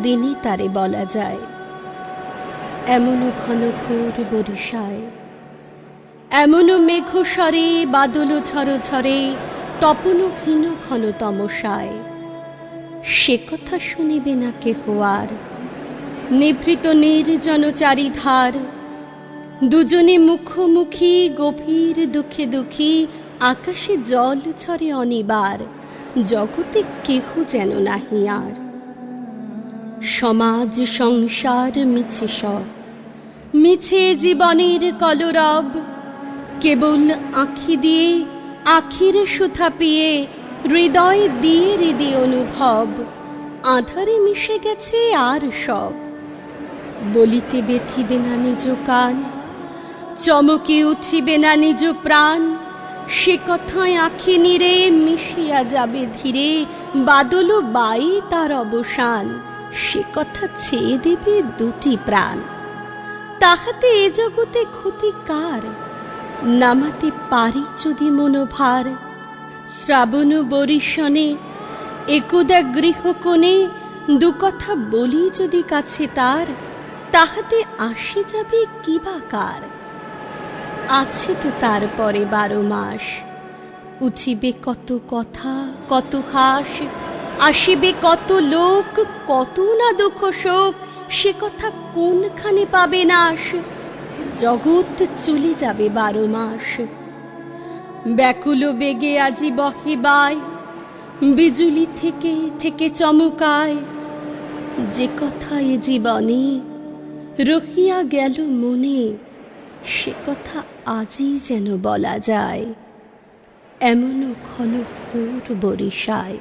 দিনই তারে বলা যায়। এমনও ঘন ঘোর বরিশায়, এমনও মেঘ স্বরে বাদল ঝড় ঝরে, তপনহীন ঘন তমসায়। সে কথা শুনিবে না কেহ আর, নিভৃত নির্জন চারিধার। দুজনে মুখোমুখি গভীর দুঃখে দুঃখী, আকাশে জল ঝরে অনিবার, জগতে কেহ যেন নাহি আর। সমাজ সংসার মিছে সব, মিছে জীবনের কলরব, কেবল আঁখি দিয়ে আখির সুথা পিয়ে, হৃদয় দিয়ে হৃদয় অনুভব, আধারে মিশে গেছে আর সব। বলিতে বেথিবে না নিজ কান, চমকে উঠিবে না নিজ প্রাণ, সে কথায় আঁখি নিরে মিশিয়া যাবে ধীরে, বাদল বাই তার অবসান, সে কথা ছেয়ে দেবে দুটি প্রাণ। তাহাতে এ জগতে ক্ষতি কার, নামাতে পারি যদি মনোভার। শ্রাবণ বরিশনে একদা গৃহকোণে, দু কথা বলি যদি কাছে তার, তাহাতে আসে যাবে কি বা কার। আছে তো তারপরে 12 মাস, উঠিবে কত কথা কত হাস, আসিবে কত লোক কত না দুঃখ শোক, সে কথা কোনখানে পাবে নাশ। জগৎ চলে যাবে 12 মাস। ব্যাকুল বেগে আজি বহে বায়, বিজুলি থেকে থেকে চমকায়, যে কথা এ জীবনে রহিয়া গেল মনে, সে কথা আজই যেন বলা যায়। এমনও ঘন ঘোর বরিশায়।